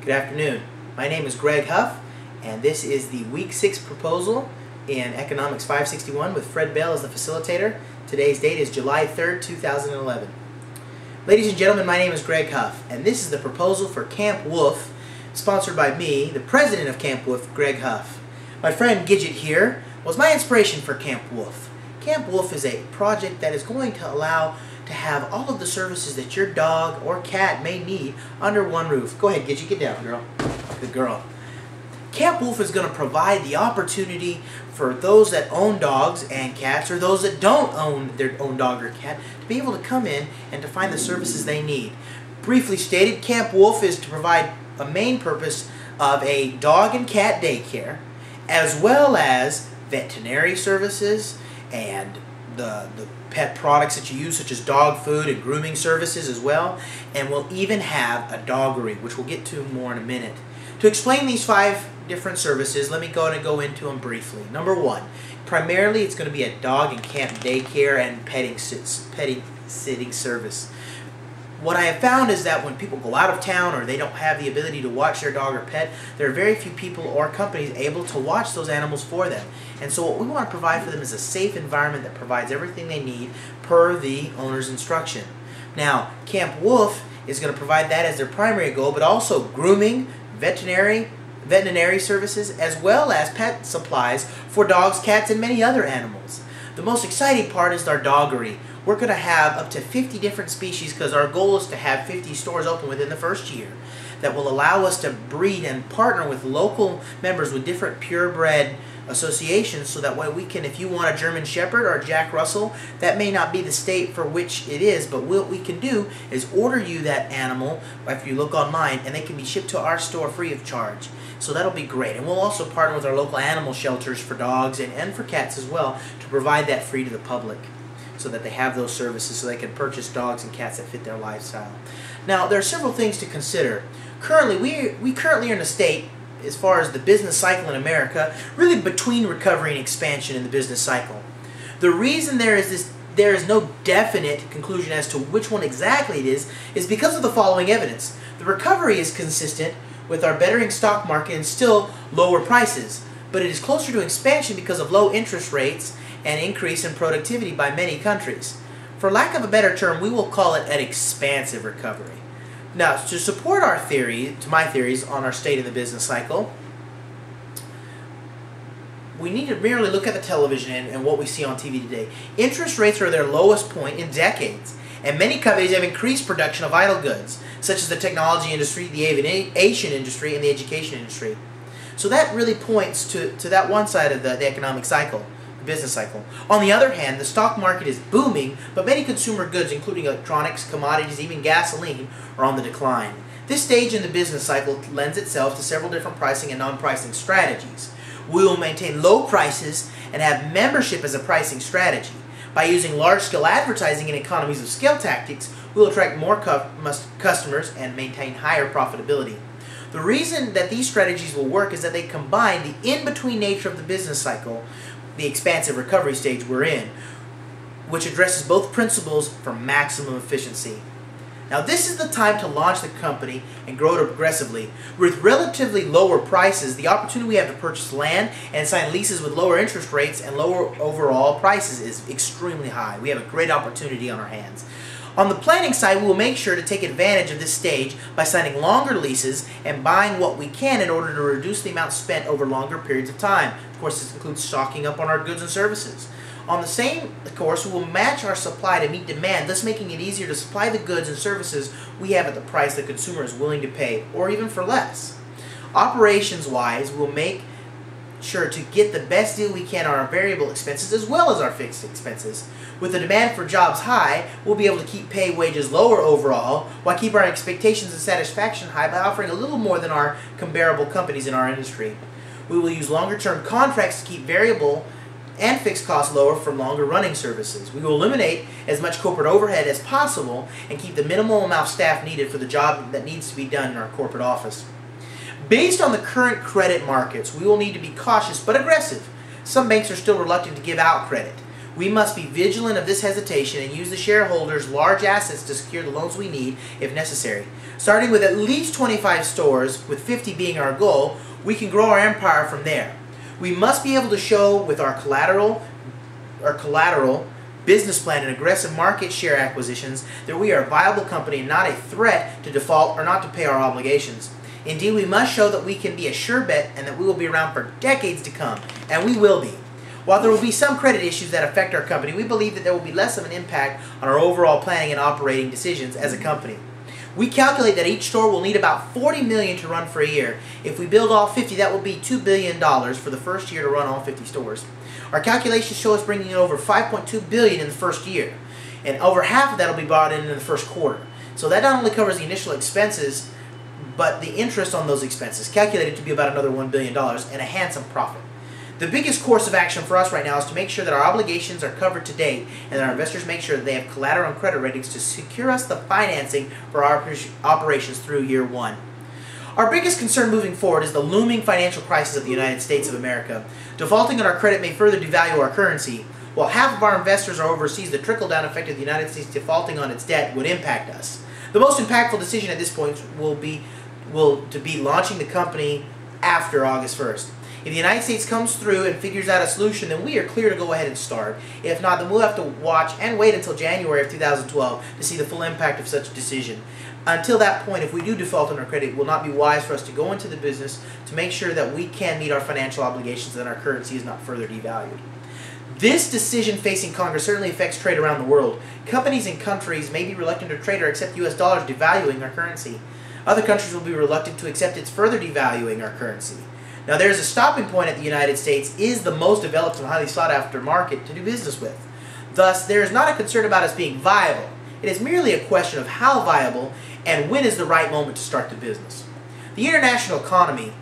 Good afternoon. My name is Greg Huff, and this is the Week 6 proposal in Economics 561 with Fred Bell as the facilitator. Today's date is July 3rd, 2011. Ladies and gentlemen, my name is Greg Huff, and this is the proposal for Camp Woof, sponsored by me, the president of Camp Woof, Greg Huff. My friend Gidget here was my inspiration for Camp Woof. Camp Woof is a project that is going to allow to have all of the services that your dog or cat may need under one roof. Go ahead, Gidget, get down, girl. Good girl. Camp Woof is going to provide the opportunity for those that own dogs and cats, or those that don't own their own dog or cat, to be able to come in and to find the services they need. Briefly stated, Camp Woof is to provide a main purpose of a dog and cat daycare, as well as veterinary services and the pet products that you use, such as dog food and grooming services as well. And we'll even have a doggery, which we'll get to more in a minute. To explain these 5 different services, let me go into them briefly. Number 1, primarily it's going to be a dog and cat daycare and petting sitting service. What I have found is that when people go out of town or they don't have the ability to watch their dog or pet, there are very few people or companies able to watch those animals for them. And so what we want to provide for them is a safe environment that provides everything they need per the owner's instruction. Now, Camp Woof is going to provide that as their primary goal, but also grooming, veterinary services, as well as pet supplies for dogs, cats, and many other animals. The most exciting part is our doggery. We're going to have up to 50 different species, because our goal is to have 50 stores open within the first year, that will allow us to breed and partner with local members with different purebred associations, so that way we can, if you want a German Shepherd or a Jack Russell, that may not be the state for which it is, but what we can do is order you that animal if you look online, and they can be shipped to our store free of charge. So that'll be great. And we'll also partner with our local animal shelters for dogs and for cats as well, to provide that free to the public, so that they have those services so they can purchase dogs and cats that fit their lifestyle. Now, there are several things to consider. Currently, we currently are in a state, as far as the business cycle in America, really between recovery and expansion in the business cycle. The reason there is no definite conclusion as to which one exactly it is because of the following evidence. The recovery is consistent with our bettering stock market and still lower prices, but it is closer to expansion because of low interest rates and increase in productivity by many countries. For lack of a better term, we will call it an expansive recovery. Now, to support our theory, my theories on our state of the business cycle, we need to merely look at the television and what we see on TV today. Interest rates are at their lowest point in decades, and many companies have increased production of vital goods, such as the technology industry, the aviation industry, and the education industry. So that really points to that one side of the economic cycle, the business cycle. On the other hand, the stock market is booming, but many consumer goods, including electronics, commodities, even gasoline, are on the decline. This stage in the business cycle lends itself to several different pricing and non-pricing strategies. We will maintain low prices and have membership as a pricing strategy. By using large-scale advertising and economies of scale tactics, we will attract more customers and maintain higher profitability. The reason that these strategies will work is that they combine the in-between nature of the business cycle, the expansive recovery stage we're in, which addresses both principles for maximum efficiency. Now, this is the time to launch the company and grow it aggressively. With relatively lower prices, the opportunity we have to purchase land and sign leases with lower interest rates and lower overall prices is extremely high. We have a great opportunity on our hands. On the planning side, we will make sure to take advantage of this stage by signing longer leases and buying what we can in order to reduce the amount spent over longer periods of time. Of course, this includes stocking up on our goods and services. On the same course, we will match our supply to meet demand, thus making it easier to supply the goods and services we have at the price the consumer is willing to pay, or even for less. Operations-wise, we'll make sure to get the best deal we can on our variable expenses as well as our fixed expenses. With the demand for jobs high, we'll be able to keep pay wages lower overall, while keeping our expectations and satisfaction high by offering a little more than our comparable companies in our industry. We will use longer-term contracts to keep variable and fixed costs lower for longer running services. We will eliminate as much corporate overhead as possible and keep the minimal amount of staff needed for the job that needs to be done in our corporate office. Based on the current credit markets, we will need to be cautious but aggressive. Some banks are still reluctant to give out credit. We must be vigilant of this hesitation and use the shareholders' large assets to secure the loans we need if necessary. Starting with at least 25 stores, with 50 being our goal, we can grow our empire from there. We must be able to show with our collateral, business plan, and aggressive market share acquisitions that we are a viable company and not a threat to default or not to pay our obligations. Indeed, we must show that we can be a sure bet and that we will be around for decades to come, and we will be. While there will be some credit issues that affect our company, we believe that there will be less of an impact on our overall planning and operating decisions as a company. We calculate that each store will need about $40 million to run for a year. If we build all 50, that will be $2 billion for the first year to run all 50 stores. Our calculations show us bringing in over $5.2 billion in the first year, and over half of that will be brought in the first quarter. So that not only covers the initial expenses, but the interest on those expenses, calculated to be about another $1 billion, and a handsome profit. The biggest course of action for us right now is to make sure that our obligations are covered to date and that our investors make sure that they have collateral and credit ratings to secure us the financing for our operations through year one. Our biggest concern moving forward is the looming financial crisis of the United States of America. Defaulting on our credit may further devalue our currency. While half of our investors are overseas, the trickle-down effect of the United States defaulting on its debt would impact us. The most impactful decision at this point will be launching the company after August 1st. If the United States comes through and figures out a solution, then we are clear to go ahead and start. If not, then we'll have to watch and wait until January of 2012 to see the full impact of such a decision. Until that point, if we do default on our credit, it will not be wise for us to go into the business to make sure that we can meet our financial obligations and our currency is not further devalued. This decision facing Congress certainly affects trade around the world. Companies and countries may be reluctant to trade or accept U.S. dollars devaluing our currency. Other countries will be reluctant to accept its further devaluing our currency. Now, there is a stopping point at the United States is the most developed and highly sought after market to do business with. Thus, there is not a concern about us being viable. It is merely a question of how viable and when is the right moment to start the business. The international economy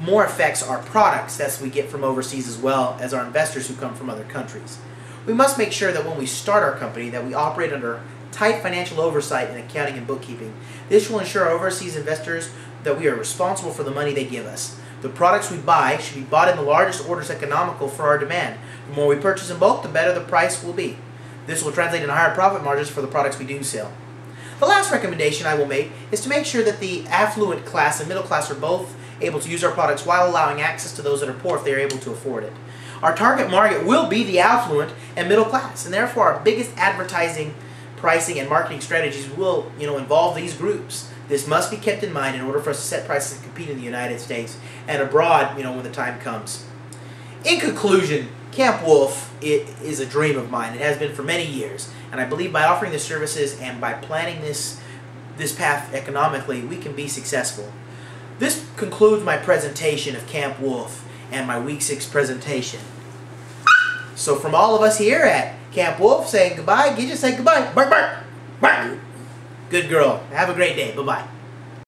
more affects our products that we get from overseas as well as our investors who come from other countries. We must make sure that when we start our company that we operate under tight financial oversight in accounting and bookkeeping. This will ensure our overseas investors that we are responsible for the money they give us. The products we buy should be bought in the largest orders economical for our demand. The more we purchase in bulk, the better the price will be. This will translate into higher profit margins for the products we do sell. The last recommendation I will make is to make sure that the affluent class and middle class are both able to use our products while allowing access to those that are poor if they are able to afford it. Our target market will be the affluent and middle class, and therefore our biggest advertising, pricing, and marketing strategies will involve these groups. This must be kept in mind in order for us to set prices and compete in the United States and abroad, when the time comes. In conclusion, Camp Wolf is a dream of mine. It has been for many years, and I believe by offering the services and by planning this path economically, we can be successful. This concludes my presentation of Camp Wolf and my Week 6 presentation. So from all of us here at Camp Wolf saying goodbye, Gidget, say goodbye. Bark, bark, bark. Good girl. Have a great day. Bye-bye.